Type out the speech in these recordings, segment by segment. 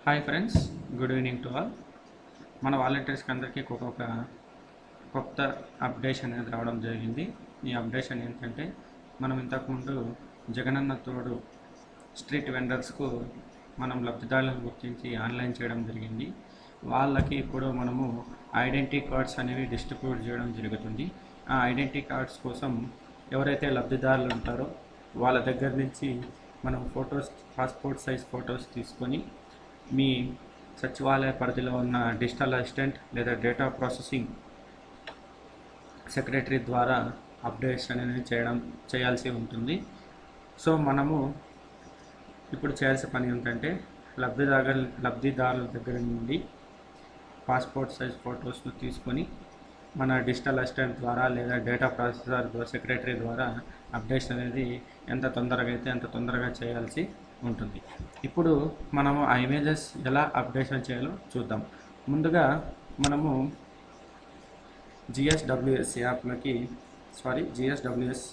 Hi friends, good evening to all. మన వాలంటీర్స్కి అందరికీ ఒక కొత్త అప్డేషన్ అనేది రావడం జరిగింది. ఈ అప్డేషన్ ఏంటంటే, మనం ఇంతకుముందు జగనన్న తోడు స్ట్రీట్ వెండర్స్కు మనం లబ్ధిదారులను గుర్తించి ఆన్లైన్ చేయడం జరిగింది. వాళ్ళకి ఇప్పుడు మనము ఐడెంటిటీ కార్డ్స్ అనేవి డిస్ట్రిబ్యూట్ చేయడం జరుగుతుంది. ఆ ఐడెంటిటీ కార్డ్స్ కోసం ఎవరైతే లబ్ధిదారులు ఉంటారో వాళ్ళ దగ్గర నుంచి మనం ఫొటోస్, పాస్పోర్ట్ సైజ్ ఫొటోస్ తీసుకొని మీ సచివాలయ పరిధిలో ఉన్న డిజిటల్ అసిస్టెంట్ లేదా డేటా ప్రాసెసింగ్ సెక్రటరీ ద్వారా అప్డేట్స్ అనేది చేయాల్సి ఉంటుంది. సో మనము ఇప్పుడు చేయాల్సిన పని ఏంటంటే, లబ్ధిదారుల దగ్గర నుండి పాస్పోర్ట్ సైజ్ ఫొటోస్ను తీసుకొని మన డిజిటల్ అసిస్టెంట్ ద్వారా లేదా డేటా ప్రాసెసర్ సెక్రటరీ ద్వారా అప్డేట్స్ అనేది ఎంత తొందరగా అయితే అంత తొందరగా చేయాల్సి ఉంటుంది. ఇప్పుడు మనము ఆ ఇమేజెస్ ఎలా అప్డేషన్ చేయాలో చూద్దాం. ముందుగా మనము జిఎస్డబ్ల్యూఎస్ యాప్లోకి జిఎస్డబ్ల్యూఎస్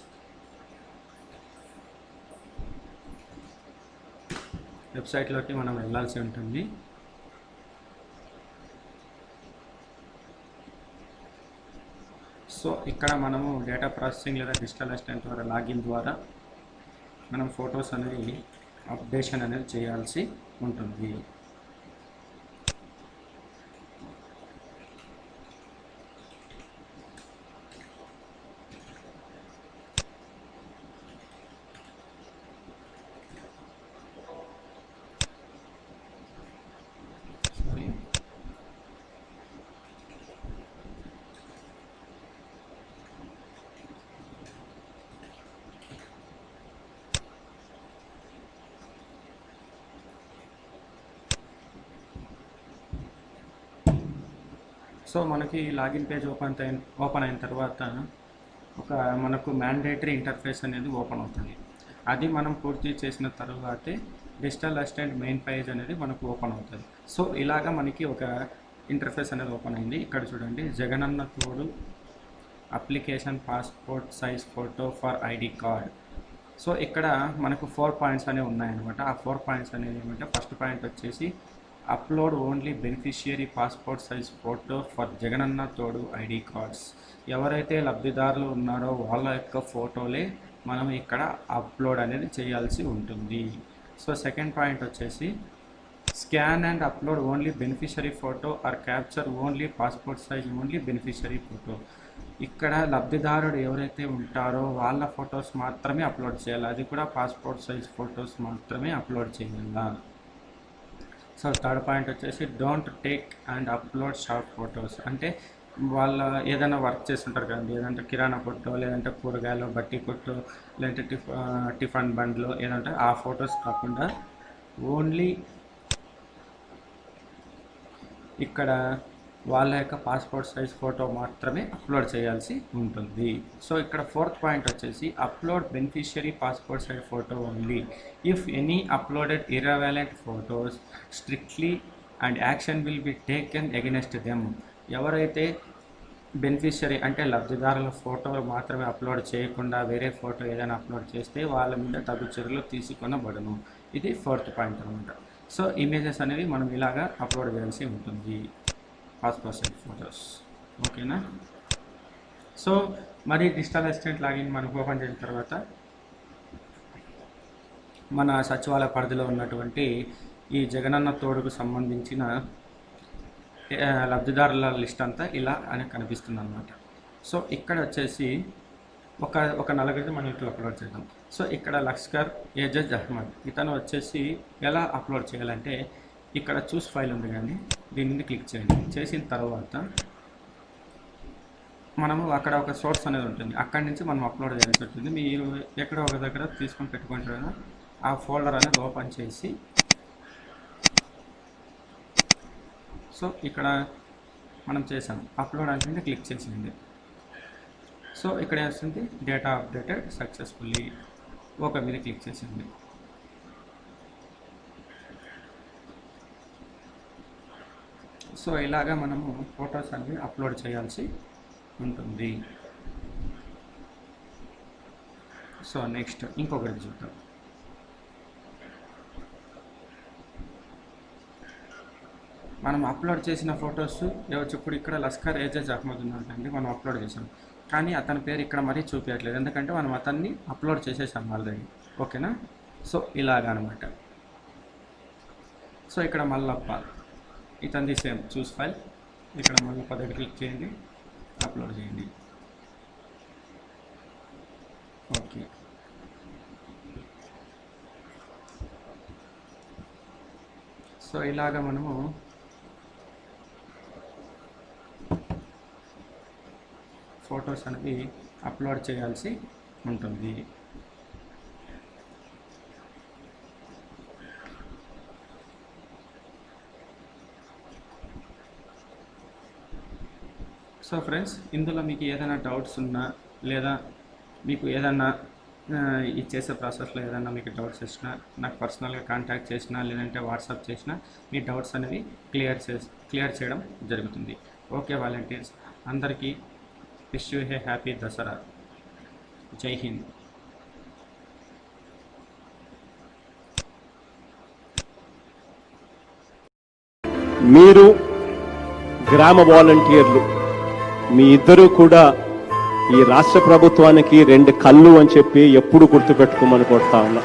వెబ్సైట్లోకి మనం వెళ్ళాల్సి ఉంటుంది. సో ఇక్కడ మనము డేటా ప్రాసెసింగ్ లేదా డిజిటల్ అసిస్టెంట్ ద్వారా లాగిన్ ద్వారా మనం ఫొటోస్ అనేది అప్డేషన్ అనేది చేయాల్సి ఉంటుంది. సో మనకి లాగిన్ పేజ్ ఓపెన్ అయిన తర్వాత మనకు మ్యాండేటరీ ఇంటర్ఫేస్ అనేది ఓపెన్ అవుతుంది. అది మనం పూర్తి చేసిన తర్వాతే డిజిటల్ అసిస్టెంట్ మెయిన్ పేజ్ అనేది మనకు ఓపెన్ అవుతుంది. సో ఇలాగా మనకి ఒక ఇంటర్ఫేస్ అనేది ఓపెన్ అయింది. ఇక్కడ చూడండి, జగనన్న తోడు application passport size photo for ID card. So ఇక్కడ మనకు 4 పాయింట్స్ అనేవి ఉన్నాయన్నమాట. ఆ 4 పాయింట్స్ అనేది ఏమంటే, ఫస్ట్ పాయింట్ వచ్చేసి upload only beneficiary passport size photo for Jagananna తోడు ఐడి కార్డ్స్. ఎవరైతే లబ్ధిదారులు ఉన్నారో వాళ్ళ యొక్క ఫోటోలే మనం ఇక్కడ అప్లోడ్ అనేది చేయాల్సి ఉంటుంది. సో సెకండ్ పాయింట్ వచ్చేసి scan and upload only beneficiary photo or capture only passport size only beneficiary photo. ఇక్కడ లబ్ధిదారుడు ఎవరైతే ఉంటారో వాళ్ళ ఫొటోస్ మాత్రమే అప్లోడ్ చేయాలి. అది కూడా పాస్పోర్ట్ సైజ్ ఫొటోస్ మాత్రమే అప్లోడ్ చేయాలి. సో థర్డ్ పాయింట్ వచ్చేసి don't take and upload short photos. అంటే వాళ్ళ ఏదైనా వర్క్ చేస్తుంటారు కదండి, ఏదంటే కిరాణా కొట్టో, లేదంటే కూరగాయలు బట్టి కొట్టో, లేదంటే టిఫిన్ బండ్లో ఏదంటే ఆ ఫొటోస్ కాకుండా ఓన్లీ ఇక్కడ వాళ్ళ యొక్క పాస్పోర్ట్ సైజ్ ఫోటో మాత్రమే అప్లోడ్ చేయాల్సి ఉంటుంది. సో ఇక్కడ ఫోర్త్ పాయింట్ వచ్చేసి upload beneficiary passport size photo only if any uploaded irrelevant photos strictly and action will be taken against them. ఎవరైతే బెనిఫిషియరీ అంటే లబ్ధిదారుల ఫోటోలు మాత్రమే అప్లోడ్ చేయకుండా వేరే ఫోటో ఏదైనా అప్లోడ్ చేస్తే వాళ్ళ మీద తగు చర్యలు తీసుకొనబడును. ఇది ఫోర్త్ పాయింట్ అనమాట. సో ఇమేజెస్ అనేవి మనం ఇలాగా అప్లోడ్ చేయాల్సి ఉంటుంది, పాస్పోర్ట్ సైజ్ ఫొటోస్. ఓకేనా? సో మరి డిజిటల్ అసిస్టెంట్ లాగిన్ మనకు ఓపెన్ చేసిన తర్వాత మన సచివాలయ పరిధిలో ఉన్నటువంటి ఈ జగనన్న తోడుకు సంబంధించిన లబ్ధిదారుల లిస్ట్ అంతా ఇలా అని కనిపిస్తుంది అన్నమాట. సో ఇక్కడ వచ్చేసి ఒక నలుగురిని మనం ఇట్లా అప్లోడ్ చేద్దాం. సో ఇక్కడ లస్కర్ ఏజజ్ అహ్మద్, ఇతను వచ్చేసి ఎలా అప్లోడ్ చేయాలంటే, ఇక్కడ చూస్ ఫైల్ ఉంది కానీ దీని మీద క్లిక్ చేయండి. చేసిన తర్వాత మనము అక్కడ ఒక సోర్స్ అనేది ఉంటుంది, అక్కడి నుంచి మనం అప్లోడ్ చేయాల్సి ఉంటుంది. మీరు ఎక్కడో ఒక దగ్గర తీసుకొని పెట్టుకుంటారు కదా, ఆ ఫోల్డర్ అనేది ఓపెన్ చేసి సో ఇక్కడ మనం చేసాం అప్లోడ్ అంటే క్లిక్ చేసింది. సో ఇక్కడ వస్తుంది డేటా అప్డేటెడ్ సక్సెస్ఫుల్లీ, ఓకే మీద క్లిక్ చేసింది. సో ఇలాగా మనము ఫొటోస్ అనేవి అప్లోడ్ చేయాల్సి ఉంటుంది. సో నెక్స్ట్ ఇంకొకటి చూద్దాం. మనం అప్లోడ్ చేసిన ఫొటోస్ ఇప్పుడు ఇక్కడ లస్కర్ ఏజాజ్ అహ్మద్ ఉన్నాడండి, మనం అప్లోడ్ చేసాం. కానీ అతని పేరు ఇక్కడ మరీ చూపించట్లేదు, ఎందుకంటే మనం అతన్ని అప్లోడ్ చేసేసాం ఆల్రెడీ. ఓకేనా? సో ఇలాగనమాట. సో ఇక్కడ మల్లప్ప ఇతనిది సేమ్ చూస్ ఫైల్. ఇక్కడ మల్లప్ప దగ్గర క్లిక్ చేయండి, అప్లోడ్ చేయండి. ఓకే. సో ఇలాగ మనము ఫొటోస్ అనేవి అప్లోడ్ చేయాల్సి ఉంటుంది. సో ఫ్రెండ్స్, ఇందులో మీకు ఏదైనా డౌట్స్ ఉన్నా లేదా మీకు ఏదన్నా ఈ చేసే ప్రాసెస్లో ఏదైనా మీకు డౌట్స్ వచ్చినా నాకు పర్సనల్గా కాంటాక్ట్ చేసినా లేదంటే వాట్సాప్ చేసినా మీ డౌట్స్ అనేవి క్లియర్ చేయడం జరుగుతుంది. ఓకే వాలంటీర్స్, అందరికీ wish you A happy Dasara. జై హింద్. మీరు గ్రామ వాలంటీర్లు మీ ఇద్దరు కూడా ఈ రాష్ట్ర ప్రభుత్వానికి రెండు కళ్ళు అని చెప్పి ఎప్పుడు గుర్తుపెట్టుకోమని కోరుతా ఉన్నా.